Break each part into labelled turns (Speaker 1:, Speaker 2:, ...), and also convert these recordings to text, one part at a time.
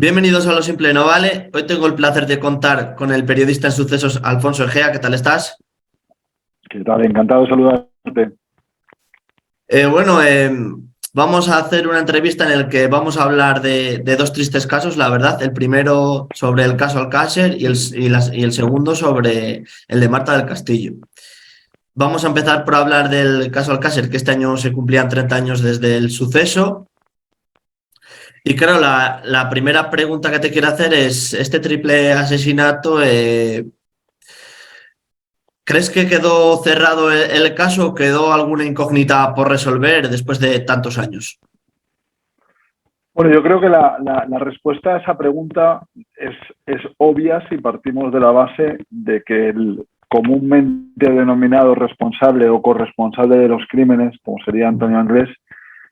Speaker 1: Bienvenidos a Lo Simple No Vale. Hoy tengo el placer de contar con el periodista en sucesos Alfonso Egea. ¿Qué tal estás?
Speaker 2: ¿Qué tal? Encantado de saludarte.
Speaker 1: Bueno, vamos a hacer una entrevista en la que vamos a hablar de dos tristes casos, la verdad. El primero sobre el caso Alcácer y el segundo sobre el de Marta del Castillo. Vamos a empezar por hablar del caso Alcácer, que este año se cumplían 30 años desde el suceso. Y claro, la primera pregunta que te quiero hacer es, este triple asesinato, ¿crees que quedó cerrado el caso o quedó alguna incógnita por resolver después de tantos años?
Speaker 2: Bueno, yo creo que la respuesta a esa pregunta es obvia si partimos de la base de que el comúnmente denominado responsable o corresponsable de los crímenes, como sería Antonio Anglés,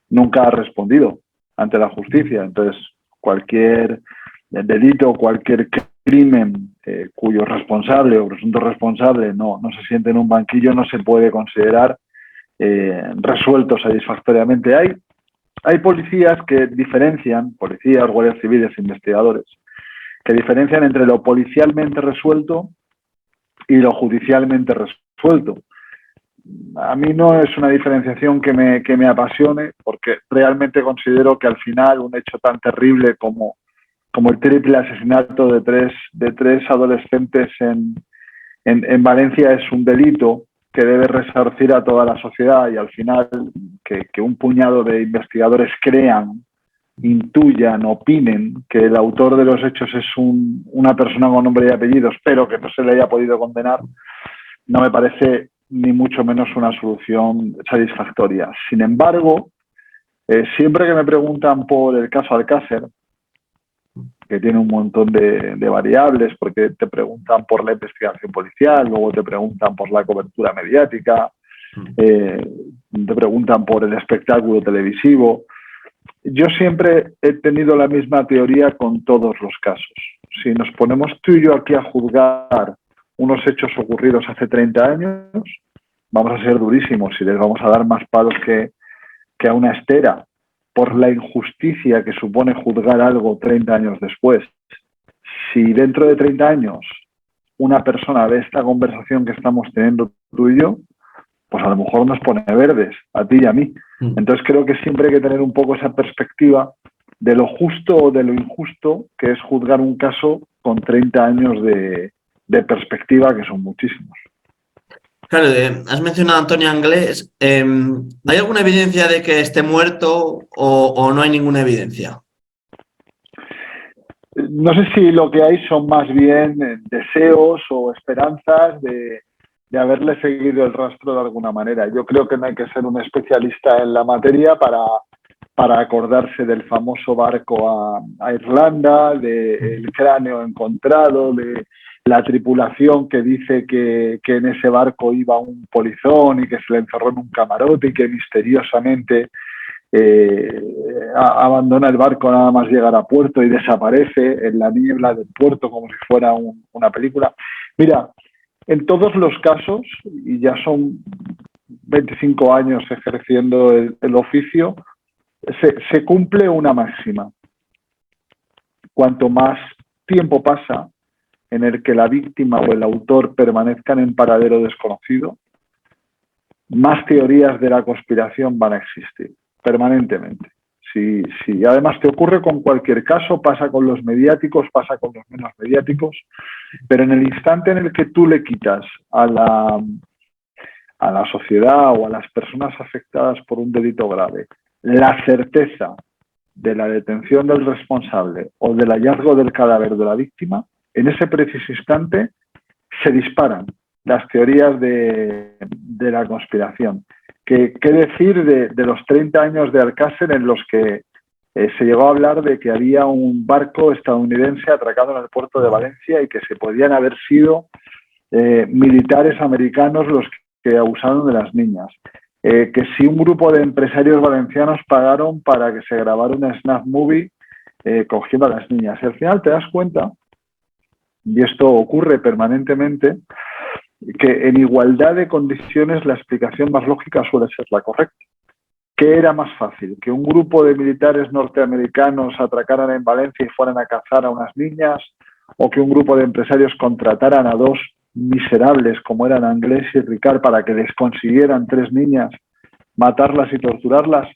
Speaker 2: nunca ha respondido ante la justicia. Entonces, cualquier delito, cualquier crimen cuyo responsable o presunto responsable no se siente en un banquillo, no se puede considerar resuelto satisfactoriamente. Hay policías que diferencian, policías, guardias civiles, investigadores, que diferencian entre lo policialmente resuelto y lo judicialmente resuelto. A mí no es una diferenciación que me apasione, porque realmente considero que al final un hecho tan terrible como el triple asesinato de tres adolescentes en Valencia es un delito que debe resarcir a toda la sociedad, y al final que un puñado de investigadores crean, intuyan, opinen que el autor de los hechos es una persona con nombre y apellidos, pero que no se le haya podido condenar, no me parece ni mucho menos una solución satisfactoria. Sin embargo, siempre que me preguntan por el caso Alcácer, que tiene un montón de variables, porque te preguntan por la investigación policial, luego te preguntan por la cobertura mediática, te preguntan por el espectáculo televisivo. Yo siempre he tenido la misma teoría con todos los casos. Si nos ponemos tú y yo aquí a juzgar unos hechos ocurridos hace 30 años, vamos a ser durísimos y les vamos a dar más palos que a una estera, por la injusticia que supone juzgar algo 30 años después. Si dentro de 30 años una persona ve esta conversación que estamos teniendo tú y yo, pues a lo mejor nos pone verdes, a ti y a mí. Entonces creo que siempre hay que tener un poco esa perspectiva de lo justo o de lo injusto que es juzgar un caso con 30 años de perspectiva, que son muchísimos.
Speaker 1: Claro, has mencionado a Antonio Anglés. ¿Hay alguna evidencia de que esté muerto o no hay ninguna evidencia?
Speaker 2: No sé si lo que hay son más bien deseos o esperanzas de haberle seguido el rastro de alguna manera. Yo creo que no hay que ser un especialista en la materia para acordarse del famoso barco a Irlanda, del cráneo encontrado, de la tripulación que dice que en ese barco iba un polizón y que se le encerró en un camarote y que misteriosamente abandona el barco nada más llegar a puerto y desaparece en la niebla del puerto como si fuera una película. Mira, en todos los casos, y ya son 25 años ejerciendo el oficio, se cumple una máxima. Cuanto más tiempo pasa en el que la víctima o el autor permanezcan en paradero desconocido, más teorías de la conspiración van a existir permanentemente. Si además te ocurre con cualquier caso, pasa con los mediáticos, pasa con los menos mediáticos, pero en el instante en el que tú le quitas a la sociedad o a las personas afectadas por un delito grave la certeza de la detención del responsable o del hallazgo del cadáver de la víctima, en ese preciso instante se disparan las teorías de la conspiración. ¿Qué decir de los 30 años de Alcácer en los que se llegó a hablar de que había un barco estadounidense atracado en el puerto de Valencia y que se podían haber sido militares americanos los que abusaron de las niñas? Que si un grupo de empresarios valencianos pagaron para que se grabara una snap movie cogiendo a las niñas. Y al final te das cuenta, y esto ocurre permanentemente, que en igualdad de condiciones la explicación más lógica suele ser la correcta. ¿qué era más fácil? ¿Que un grupo de militares norteamericanos atracaran en Valencia y fueran a cazar a unas niñas? ¿O que un grupo de empresarios contrataran a dos miserables como eran Anglés y Ricard para que les consiguieran 3 niñas, matarlas y torturarlas?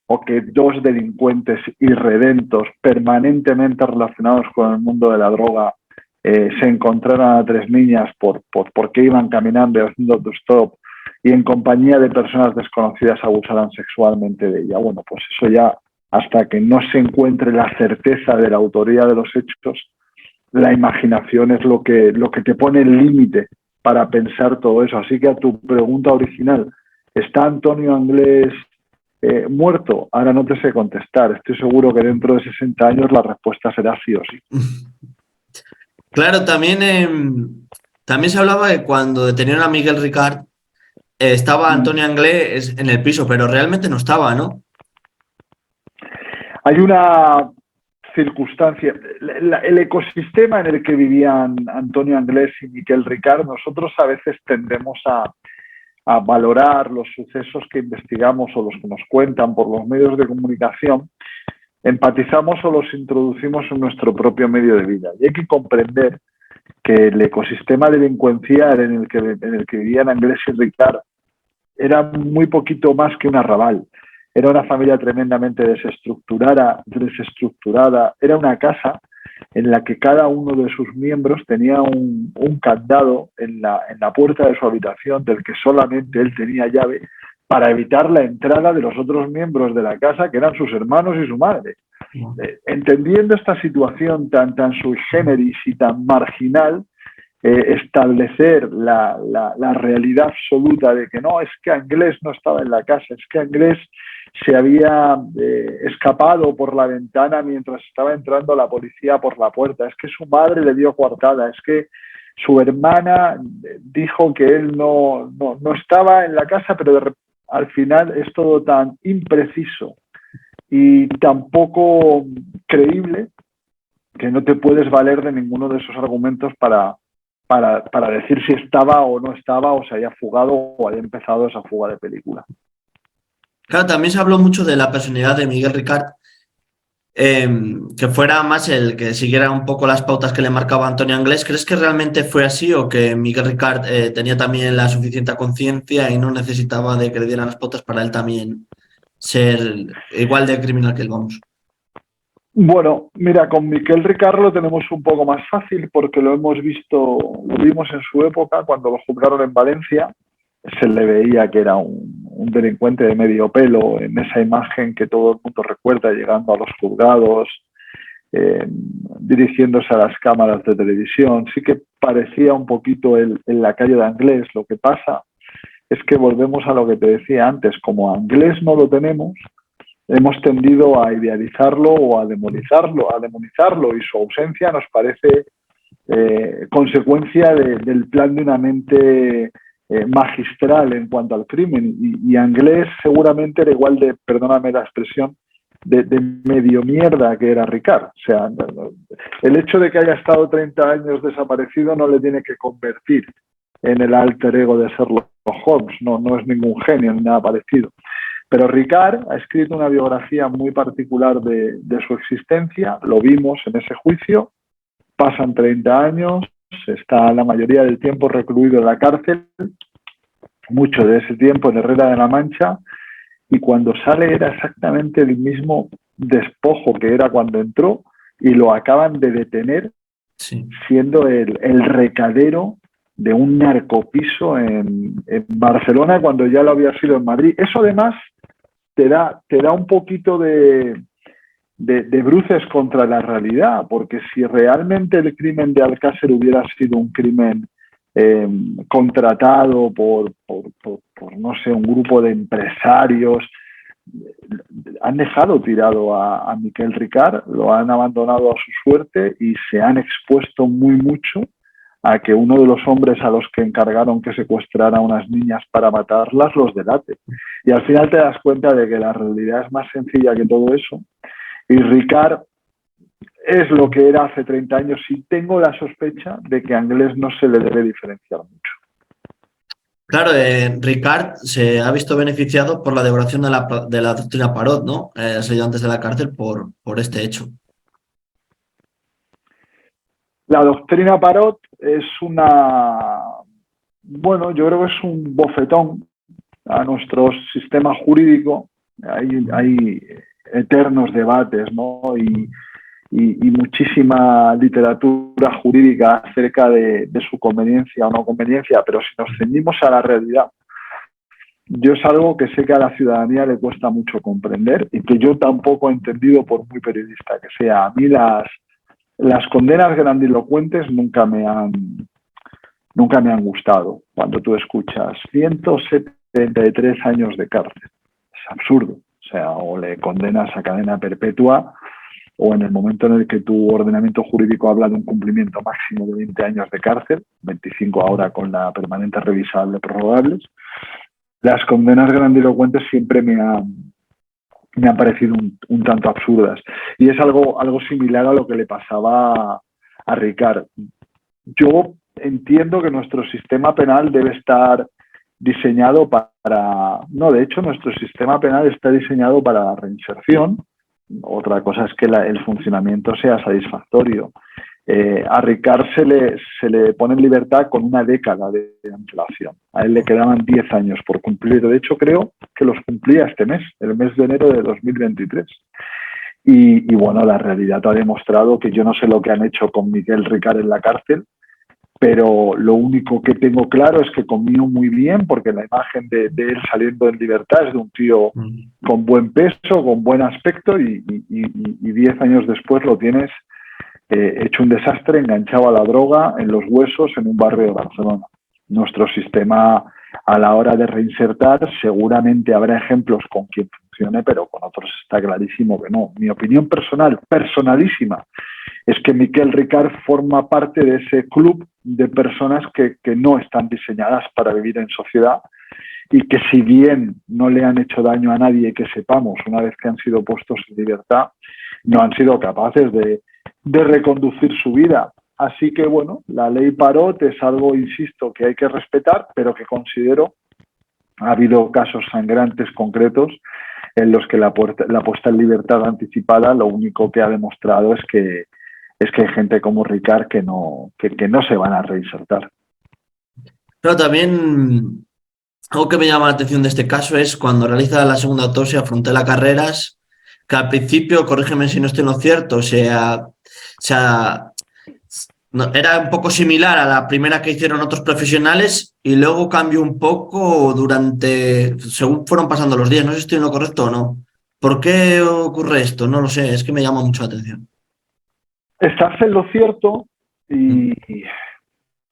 Speaker 2: ¿O que 2 delincuentes irredentos permanentemente relacionados con el mundo de la droga se encontraran a 3 niñas porque iban caminando y haciendo autostop y en compañía de personas desconocidas abusaran sexualmente de ella? Bueno, pues eso ya, hasta que no se encuentre la certeza de la autoría de los hechos, la imaginación es lo que te pone el límite para pensar todo eso. Así que a tu pregunta original, ¿está Antonio Anglés muerto? Ahora no te sé contestar. Estoy seguro que dentro de 60 años la respuesta será sí o sí.
Speaker 1: Claro, también se hablaba de cuando detenieron a Miguel Ricard, estaba Antonio Anglés en el piso, pero realmente no estaba, ¿no?
Speaker 2: Hay una circunstancia, el ecosistema en el que vivían Antonio Anglés y Miguel Ricard, nosotros a veces tendemos a valorar los sucesos que investigamos o los que nos cuentan por los medios de comunicación, empatizamos o los introducimos en nuestro propio medio de vida. Y hay que comprender que el ecosistema delincuencial en el que vivían Anglés y Ricard era muy poquito más que un arrabal. Era una familia tremendamente desestructurada, era una casa en la que cada uno de sus miembros tenía un candado en la puerta de su habitación del que solamente él tenía llave para evitar la entrada de los otros miembros de la casa, que eran sus hermanos y su madre. Entendiendo esta situación tan sui generis y tan marginal, establecer la realidad absoluta de que no, es que Anglés no estaba en la casa, es que Anglés se había escapado por la ventana mientras estaba entrando la policía por la puerta, es que su madre le dio coartada, es que su hermana dijo que él no estaba en la casa, pero al final es todo tan impreciso y tan poco creíble que no te puedes valer de ninguno de esos argumentos para decir si estaba o no estaba, o se haya fugado o haya empezado esa fuga de película.
Speaker 1: Claro, también se habló mucho de la personalidad de Miguel Ricard, que fuera más el que siguiera un poco las pautas que le marcaba Antonio Anglés. ¿Crees que realmente fue así o que Miguel Ricard tenía también la suficiente conciencia y no necesitaba de que le dieran las pautas para él también ser igual de criminal que él, vamos?
Speaker 2: Bueno, mira, con Miquel Ricard lo tenemos un poco más fácil porque lo vimos en su época cuando lo juzgaron en Valencia. Se le veía que era un delincuente de medio pelo en esa imagen que todo el mundo recuerda llegando a los juzgados, dirigiéndose a las cámaras de televisión. Sí que parecía un poquito el lacayo de Anglés. Lo que pasa es que volvemos a lo que te decía antes, como a Anglés no lo tenemos, hemos tendido a idealizarlo o a demonizarlo y su ausencia nos parece consecuencia del plan de una mente magistral en cuanto al crimen. Y Anglés seguramente era igual de, perdóname la expresión, de medio mierda que era Ricard. O sea, el hecho de que haya estado 30 años desaparecido no le tiene que convertir en el alter ego de Sherlock Holmes. No es ningún genio ni nada parecido. Pero Ricard ha escrito una biografía muy particular de su existencia, lo vimos en ese juicio, pasan 30 años, está la mayoría del tiempo recluido en la cárcel, mucho de ese tiempo en Herrera de la Mancha, y cuando sale era exactamente el mismo despojo que era cuando entró, y lo acaban de detener, sí, siendo el recadero de un narcopiso en Barcelona cuando ya lo había sido en Madrid. Eso además te da un poquito de bruces contra la realidad, porque si realmente el crimen de Alcácer hubiera sido un crimen contratado por, no sé, un grupo de empresarios, han dejado tirado a Miquel Ricard, lo han abandonado a su suerte y se han expuesto mucho a que uno de los hombres a los que encargaron que secuestrara a unas niñas para matarlas los delate. Y al final te das cuenta de que la realidad es más sencilla que todo eso. Y Ricard es lo que era hace 30 años y tengo la sospecha de que a Anglés no se le debe diferenciar mucho.
Speaker 1: Claro, Ricard se ha visto beneficiado por la derogación de la doctrina Parot, ¿no? Ha salido antes de la cárcel por este hecho.
Speaker 2: La doctrina Parot es bueno, yo creo que es un bofetón a nuestro sistema jurídico. Hay eternos debates, ¿no? Y muchísima literatura jurídica acerca de su conveniencia o no conveniencia, pero si nos ceñimos a la realidad, yo es algo que sé que a la ciudadanía le cuesta mucho comprender y que yo tampoco he entendido por muy periodista que sea. A mí las condenas grandilocuentes nunca me han gustado. Cuando tú escuchas 173 años de cárcel, es absurdo. O sea, o le condenas a cadena perpetua o en el momento en el que tu ordenamiento jurídico habla de un cumplimiento máximo de 20 años de cárcel, 25 ahora con la permanente revisable prorrogables, las condenas grandilocuentes siempre me han parecido un tanto absurdas. Y es algo similar a lo que le pasaba a Ricard. Yo entiendo que nuestro sistema penal debe estar diseñado para... No, de hecho, nuestro sistema penal está diseñado para la reinserción. Otra cosa es que el funcionamiento sea satisfactorio. A Ricard se le pone en libertad con una década de antelación. A él le quedaban 10 años por cumplir. De hecho, creo que los cumplía este mes, el mes de enero de 2023. Y bueno, la realidad ha demostrado que yo no sé lo que han hecho con Miguel Ricard en la cárcel, pero lo único que tengo claro es que comió muy bien, porque la imagen de él saliendo en libertad es de un tío con buen peso, con buen aspecto, y 10 años después lo tienes hecho un desastre, enganchado a la droga, en los huesos, en un barrio de Barcelona. Nuestro sistema, a la hora de reinsertar, seguramente habrá ejemplos con quien funcione, pero con otros está clarísimo que no. Mi opinión personal, personalísima, es que Miquel Ricard forma parte de ese club de personas que no están diseñadas para vivir en sociedad y que, si bien no le han hecho daño a nadie que sepamos una vez que han sido puestos en libertad, no han sido capaces de reconducir su vida. Así que, bueno, la ley Parot es algo, insisto, que hay que respetar, pero que considero ha habido casos sangrantes concretos en los que la puesta en libertad anticipada lo único que ha demostrado es que hay gente como Ricard que no se van a reinsertar.
Speaker 1: Pero también algo que me llama la atención de este caso es cuando realiza la segunda autopsia Frontela Carreras, que al principio, corrígeme si no estoy en lo cierto, era un poco similar a la primera que hicieron otros profesionales y luego cambió un poco según fueron pasando los días. No sé si estoy en lo correcto o no. ¿Por qué ocurre esto? No lo sé, es que me llama mucho la atención.
Speaker 2: Estás en lo cierto y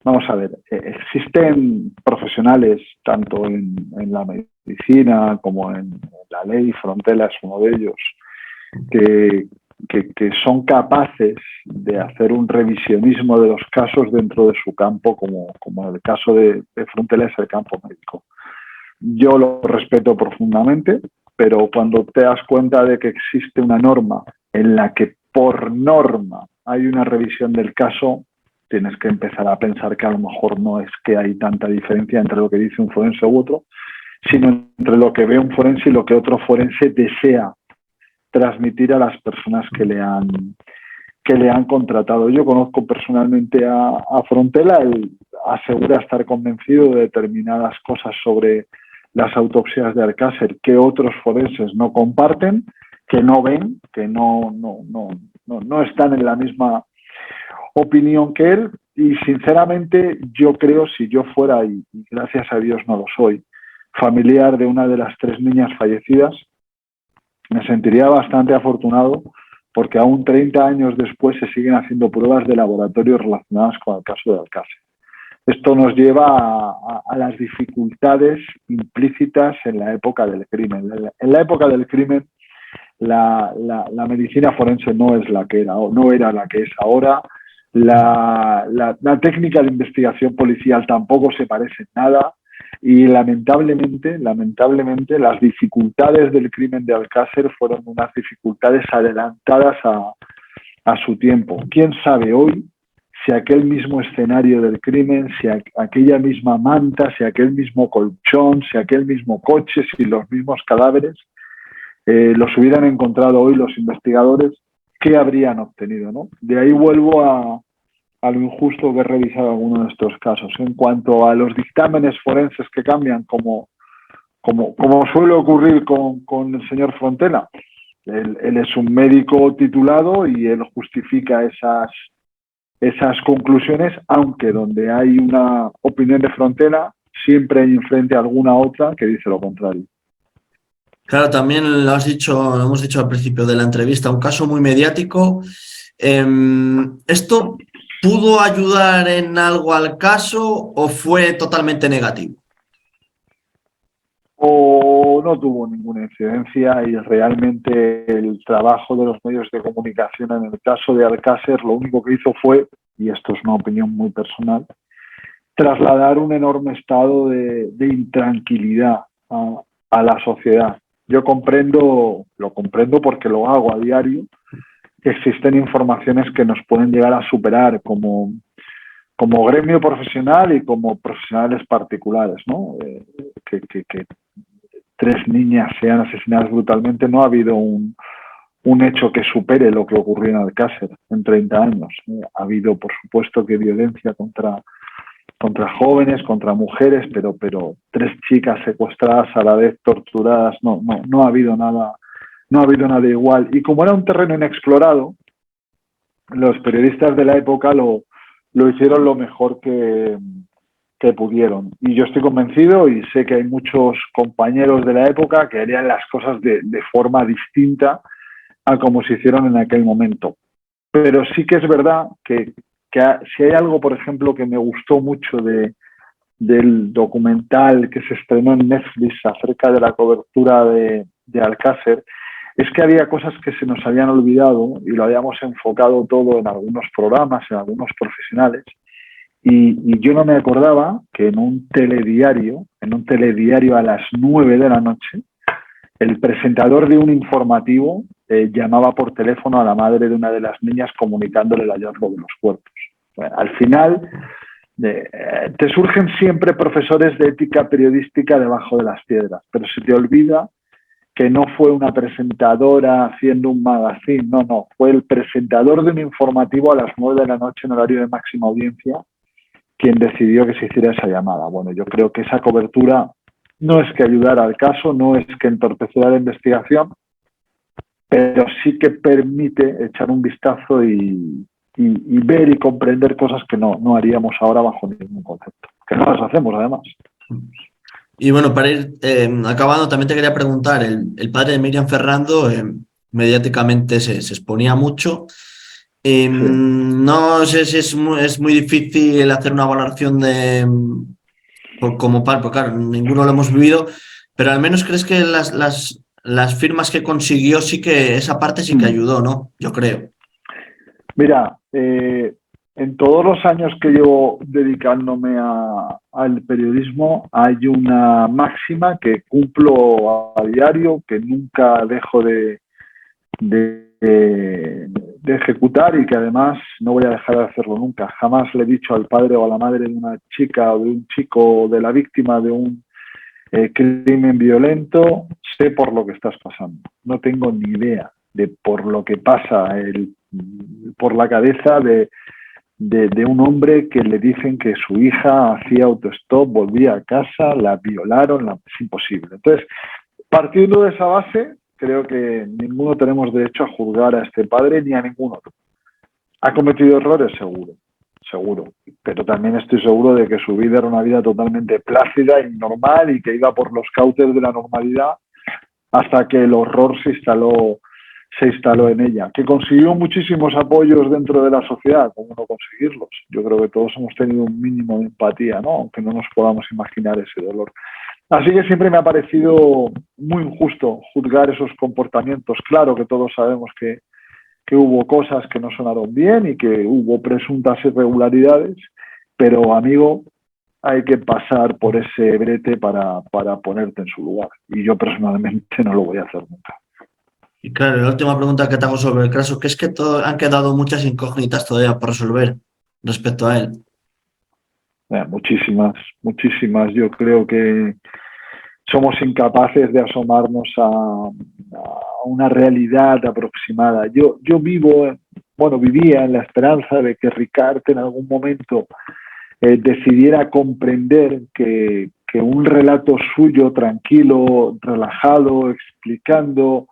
Speaker 2: vamos a ver, existen profesionales tanto en la medicina como en la ley, Frontela es uno de ellos, que son capaces de hacer un revisionismo de los casos dentro de su campo, como el caso de Frontela es el campo médico. Yo lo respeto profundamente, pero cuando te das cuenta de que existe una norma en la que por norma hay una revisión del caso, tienes que empezar a pensar que a lo mejor no es que hay tanta diferencia entre lo que dice un forense u otro, sino entre lo que ve un forense y lo que otro forense desea transmitir a las personas que le han contratado. Yo conozco personalmente a Frontela, él asegura estar convencido de determinadas cosas sobre las autopsias de Alcácer que otros forenses no comparten, que no ven, que no están en la misma opinión que él, y sinceramente yo creo, si yo fuera, y gracias a Dios no lo soy, familiar de una de las 3 niñas fallecidas, me sentiría bastante afortunado porque aún 30 años después se siguen haciendo pruebas de laboratorio relacionadas con el caso de Alcácer. Esto nos lleva a las dificultades implícitas en la época del crimen. En la época del crimen, la medicina forense no era la que es ahora. La técnica de investigación policial tampoco se parece en nada. Y lamentablemente las dificultades del crimen de Alcácer fueron unas dificultades adelantadas a su tiempo. ¿Quién sabe hoy si aquel mismo escenario del crimen, si aquella misma manta, si aquel mismo colchón, si aquel mismo coche, si los mismos cadáveres los hubieran encontrado hoy los investigadores, ¿qué habrían obtenido, ¿no? De ahí vuelvo a lo injusto que he revisado algunos de estos casos. En cuanto a los dictámenes forenses que cambian, como suele ocurrir con el señor Frontela, él es un médico titulado y él justifica esas conclusiones, aunque donde hay una opinión de Frontela, siempre hay enfrente alguna otra que dice lo contrario.
Speaker 1: Claro, también lo hemos dicho al principio de la entrevista, un caso muy mediático. ¿Esto pudo ayudar en algo al caso o fue totalmente negativo?
Speaker 2: O no tuvo ninguna incidencia y realmente el trabajo de los medios de comunicación en el caso de Alcácer lo único que hizo fue, y esto es una opinión muy personal, trasladar un enorme estado de intranquilidad a la sociedad. Yo lo comprendo porque lo hago a diario, que existen informaciones que nos pueden llegar a superar como gremio profesional y como profesionales particulares, ¿no? Que 3 niñas sean asesinadas brutalmente, no ha habido un hecho que supere lo que ocurrió en Alcácer en 30 años. Ha habido, por supuesto, que violencia contra jóvenes, contra mujeres, pero 3 chicas secuestradas a la vez torturadas, no ha habido nada, igual. Y como era un terreno inexplorado, los periodistas de la época lo hicieron lo mejor que pudieron. Y yo estoy convencido y sé que hay muchos compañeros de la época que harían las cosas de forma distinta a como se hicieron en aquel momento. Pero sí que es verdad que si hay algo, por ejemplo, que me gustó mucho del documental que se estrenó en Netflix acerca de la cobertura de Alcácer, es que había cosas que se nos habían olvidado y lo habíamos enfocado todo en algunos programas, en algunos profesionales. Y yo no me acordaba que en un telediario a las 9 de la noche, el presentador de un informativo llamaba por teléfono a la madre de una de las niñas comunicándole el hallazgo de los cuerpos. Bueno, al final, te surgen siempre profesores de ética periodística debajo de las piedras, pero se te olvida que no fue una presentadora haciendo un magazine, no, fue el presentador de un informativo a las 9 de la noche en horario de máxima audiencia quien decidió que se hiciera esa llamada. Bueno, yo creo que esa cobertura no es que ayudara al caso, no es que entorpeciera la investigación, pero sí que permite echar un vistazo y ver y comprender cosas que no haríamos ahora bajo ningún concepto, que no las hacemos además.
Speaker 1: Y bueno, para ir acabando, también te quería preguntar, el padre de Miriam Ferrando mediáticamente se exponía mucho. Sí. No sé si es muy difícil hacer una valoración como par, porque claro, ninguno lo hemos vivido, pero al menos crees que las firmas que consiguió esa parte sí que ayudó, ¿no? Yo creo.
Speaker 2: Mira, en todos los años que llevo dedicándome al periodismo hay una máxima que cumplo a diario, que nunca dejo de ejecutar y que además no voy a dejar de hacerlo nunca. Jamás le he dicho al padre o a la madre de una chica o de un chico o de la víctima de un crimen violento, sé por lo que estás pasando. No tengo ni idea de por lo que pasa por la cabeza de un hombre que le dicen que su hija hacía autostop, volvía a casa, la violaron, es imposible. Entonces, partiendo de esa base, creo que ninguno tenemos derecho a juzgar a este padre ni a ningún otro. ¿Ha cometido errores? Seguro. Pero también estoy seguro de que su vida era una vida totalmente plácida y normal y que iba por los cauces de la normalidad hasta que el horror se instaló en ella. Que consiguió muchísimos apoyos dentro de la sociedad, ¿cómo no conseguirlos? Yo creo que todos hemos tenido un mínimo de empatía, ¿no? Aunque no nos podamos imaginar ese dolor. Así que siempre me ha parecido muy injusto juzgar esos comportamientos. Claro que todos sabemos que hubo cosas que no sonaron bien y que hubo presuntas irregularidades, pero, amigo, hay que pasar por ese brete para ponerte en su lugar. Y yo personalmente no lo voy a hacer nunca.
Speaker 1: Y claro, la última pregunta que te hago sobre el caso, que es que han quedado muchas incógnitas todavía por resolver. respecto a él?
Speaker 2: Muchísimas, muchísimas. Yo creo que somos incapaces de asomarnos a una realidad aproximada. Yo vivía en la esperanza de que Ricard en algún momento decidiera comprender que un relato suyo, tranquilo, relajado, explicando,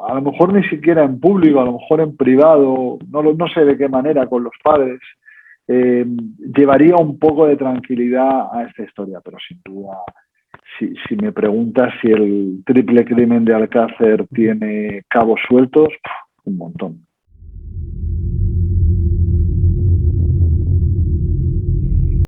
Speaker 2: a lo mejor ni siquiera en público, a lo mejor en privado, no sé de qué manera con los padres, llevaría un poco de tranquilidad a esta historia, pero sin duda, si me preguntas si el triple crimen de Alcácer tiene cabos sueltos, un montón.